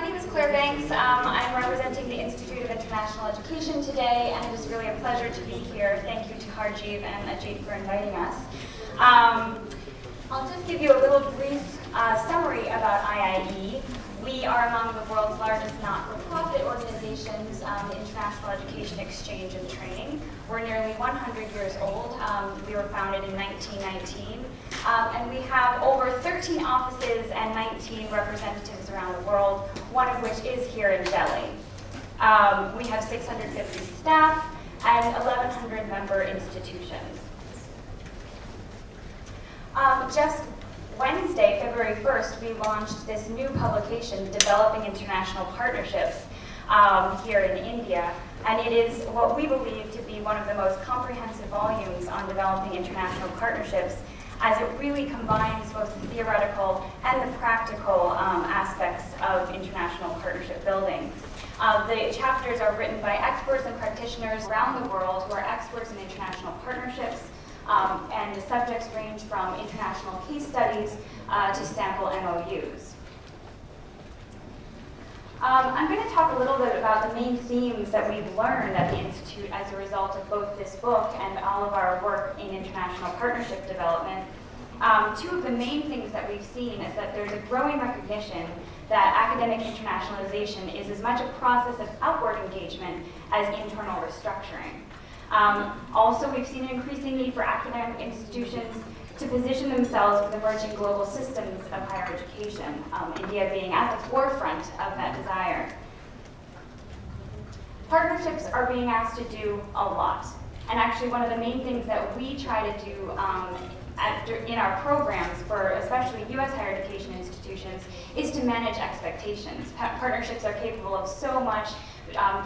name is Clare. I'm representing the Institute of International Education today, and it is really a pleasure to be here. Thank you to Harjeev and Ajit for inviting us. I'll just give you a little brief summary about IIE. We are among the world's largest not-for-profit organizations, the International Education Exchange and Training. We're nearly 100 years old. We were founded in 1919. And we have over 13 offices and 19 representatives around the world, one of which is here in Delhi. We have 650 staff and 1,100 member institutions. Just Wednesday, February 1st, we launched this new publication, Developing International Partnerships, here in India. And it is what we believe to be one of the most comprehensive volumes on developing international partnerships, as it really combines both the theoretical and the practical aspects of international partnership building. The chapters are written by experts and practitioners around the world who are experts in international partnerships, and the subjects range from international case studies to sample MOUs. I'm going to talk a little bit about the main themes that we've learned at the Institute as a result of both this book and all of our work in international partnership development. Two of the main things that we've seen is that there's a growing recognition that academic internationalization is as much a process of outward engagement as internal restructuring. Also, we've seen an increasing need for academic institutions to position themselves with emerging global systems of higher education, India being at the forefront of that desire. Partnerships are being asked to do a lot. And actually, one of the main things that we try to do in our programs for especially U.S. higher education institutions is to manage expectations. Partnerships are capable of so much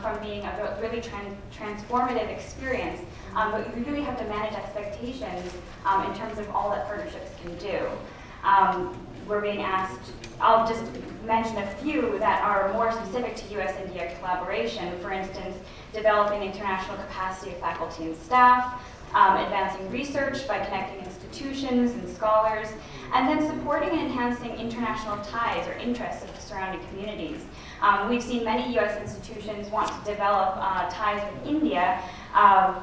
from being a really transformative experience, but we really have to manage expectations in terms of all that partnerships can do. We're being asked, I'll just mention a few that are more specific to U.S.-India collaboration. For instance, developing international capacity of faculty and staff, advancing research by connecting institutions and scholars, and then supporting and enhancing international ties or interests of the surrounding communities. We've seen many U.S. institutions want to develop ties with India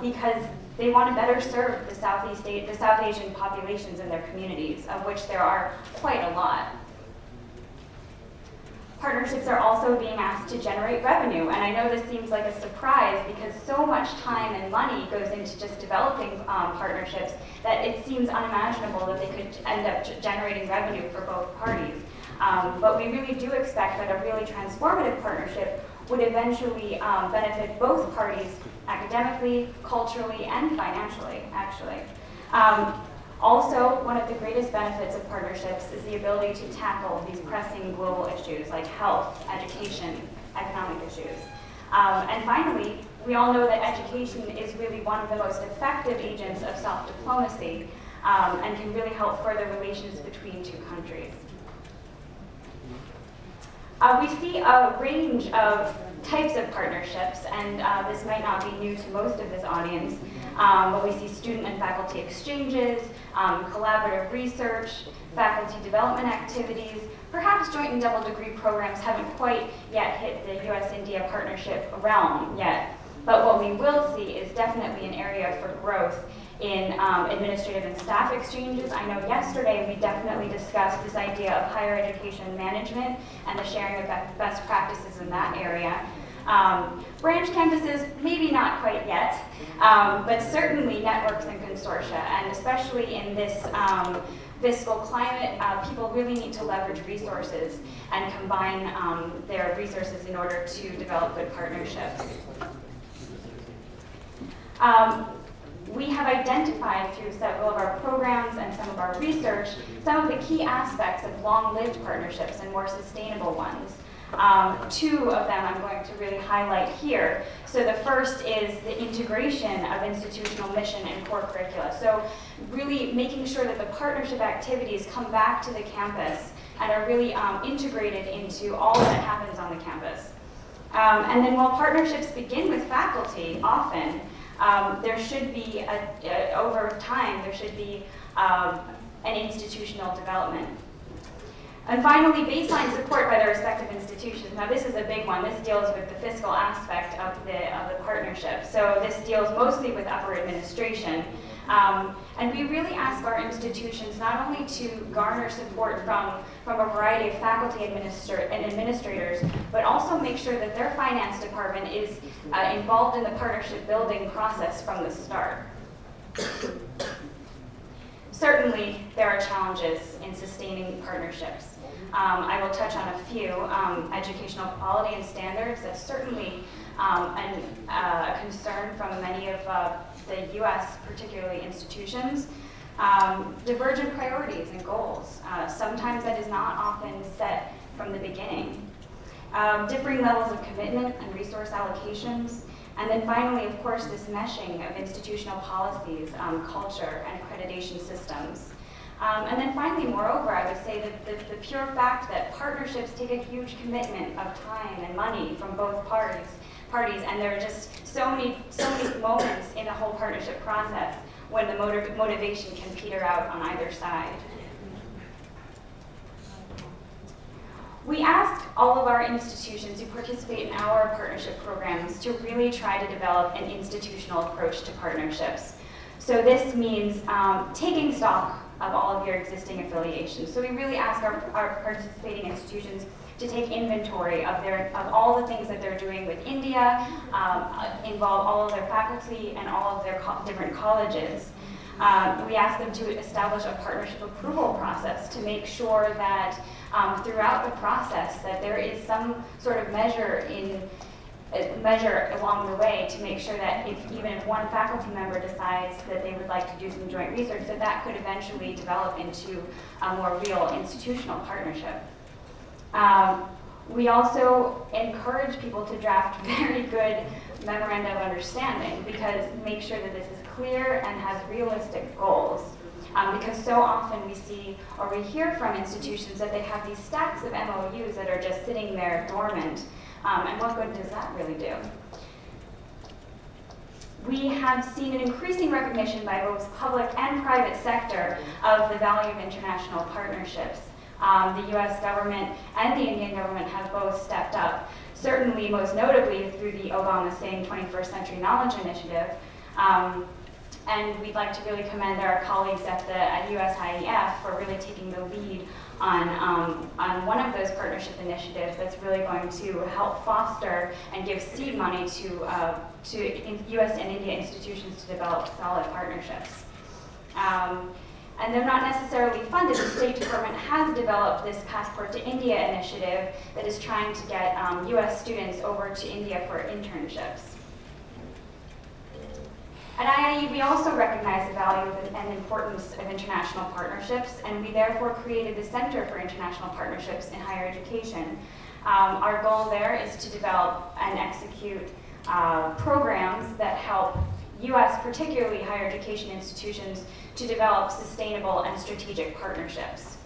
because they want to better serve the South Asian populations in their communities, of which there are quite a lot. Partnerships are also being asked to generate revenue, and I know this seems like a surprise because so much time and money goes into just developing partnerships that it seems unimaginable that they could end up generating revenue for both parties. But we really do expect that a really transformative partnership would eventually benefit both parties academically, culturally, and financially, actually. Also, one of the greatest benefits of partnerships is the ability to tackle these pressing global issues like health, education, economic issues. And finally, we all know that education is really one of the most effective agents of self-diplomacy and can really help further relations between two countries. We see a range of types of partnerships, and this might not be new to most of this audience, but we see student and faculty exchanges, collaborative research, faculty development activities. Perhaps joint and double degree programs haven't quite yet hit the U.S.-India partnership realm yet, but what we will see is definitely an area for growth in administrative and staff exchanges. I know yesterday we definitely discussed this idea of higher education management and the sharing of best practices in that area. Branch campuses, maybe not quite yet, but certainly networks and consortia, and especially in this fiscal climate, people really need to leverage resources and combine their resources in order to develop good partnerships. We have identified through several of our programs and some of our research some of the key aspects of long-lived partnerships and more sustainable ones. Two of them I'm going to really highlight here. So the first is the integration of institutional mission and core curricula. So really making sure that the partnership activities come back to the campus and are really integrated into all that happens on the campus. And then while partnerships begin with faculty, often, there should be, over time, there should be an institutional development. And finally, baseline support by the respective institutions. Now this is a big one. This deals with the fiscal aspect of the partnership. So this deals mostly with upper administration. And we really ask our institutions not only to garner support from a variety of faculty and administrators, but also make sure that their finance department is involved in the partnership building process from the start. Certainly, there are challenges in sustaining partnerships. I will touch on a few. Educational quality and standards, that's certainly a concern from many of the US, particularly institutions. Divergent priorities and goals. Sometimes that is not often set from the beginning. Differing levels of commitment and resource allocations. And then finally, of course, this meshing of institutional policies, culture, and accreditation systems. And then finally, moreover, I would say that the pure fact that partnerships take a huge commitment of time and money from both parties, and there are just so many moments in the whole partnership process when the motivation can peter out on either side. We ask all of our institutions who participate in our partnership programs to really try to develop an institutional approach to partnerships. So this means taking stock of all of your existing affiliations. So we really ask our participating institutions to take inventory of all the things that they're doing with India, involve all of their faculty and all of their different colleges. We ask them to establish a partnership approval process to make sure that throughout the process that there is some sort of measure along the way to make sure that even if one faculty member decides that they would like to do some joint research, that could eventually develop into a more real institutional partnership. We also encourage people to draft very good memoranda of understanding, because make sure that this is clear and has realistic goals. Because so often we see or we hear from institutions that they have these stacks of MOUs that are just sitting there dormant. And what good does that really do? We have seen an increasing recognition by both public and private sector of the value of international partnerships. The US government and the Indian government have both stepped up, certainly most notably through the Obama Singh 21st Century Knowledge Initiative. And we'd like to really commend our colleagues at USIEF for really taking the lead on one of those partnership initiatives that's really going to help foster and give seed money to US and India institutions to develop solid partnerships. And they're not necessarily funded. The State Department has developed this Passport to India initiative that is trying to get US students over to India for internships. At IIE, we also recognize the value and importance of international partnerships, and we therefore created the Center for International Partnerships in Higher Education. Our goal there is to develop and execute programs that help US, particularly higher education institutions, to develop sustainable and strategic partnerships.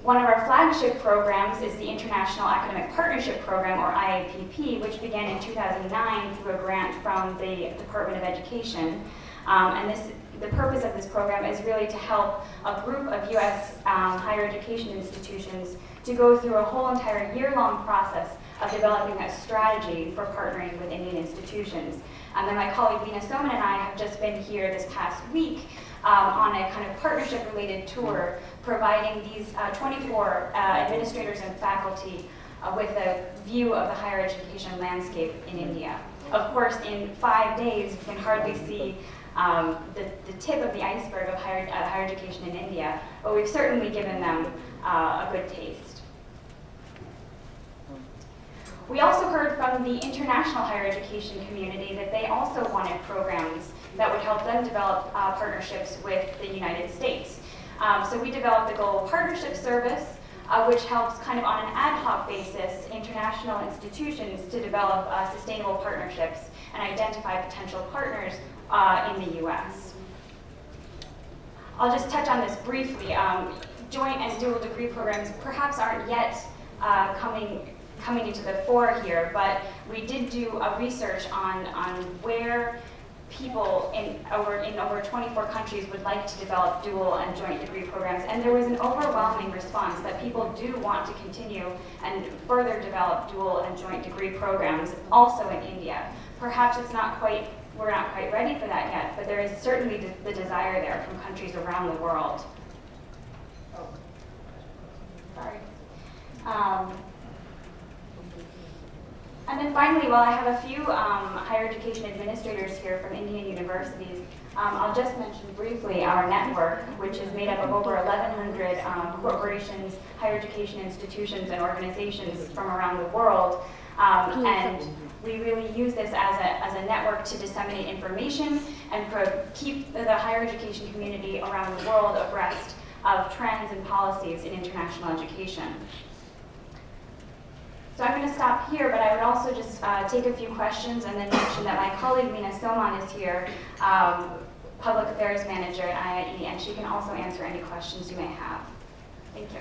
One of our flagship programs is the International Academic Partnership Program, or IAPP, which began in 2009 through a grant from the Department of Education. The purpose of this program is really to help a group of US higher education institutions to go through a whole entire year-long process of developing a strategy for partnering with Indian institutions. And then my colleague Veena Soman and I have just been here this past week on a kind of partnership-related tour, providing these 24 administrators and faculty with a view of the higher education landscape in India. Of course, in 5 days, we can hardly see the tip of the iceberg of higher education in India, but we've certainly given them a good taste. We also heard from the international higher education community that they also wanted programs that would help them develop partnerships with the United States. So we developed the Global Partnership Service, which helps kind of on an ad hoc basis international institutions to develop sustainable partnerships and identify potential partners in the US. I'll just touch on this briefly. Joint and dual degree programs perhaps aren't yet coming into the fore here, but we did do a research on where people in over 24 countries would like to develop dual and joint degree programs, and there was an overwhelming response that people do want to continue and further develop dual and joint degree programs also in India. Perhaps we're not quite ready for that yet, but there is certainly the desire there from countries around the world. Sorry. And then finally, while I have a few higher education administrators here from Indian universities, I'll just mention briefly our network, which is made up of over 1,100 corporations, higher education institutions, and organizations from around the world. And we really use this as a network to disseminate information and keep the higher education community around the world abreast of trends and policies in international education. So I'm going to stop here, but I would also just take a few questions and then mention that my colleague Meena Salwan is here, Public Affairs Manager at IIE, and she can also answer any questions you may have. Thank you.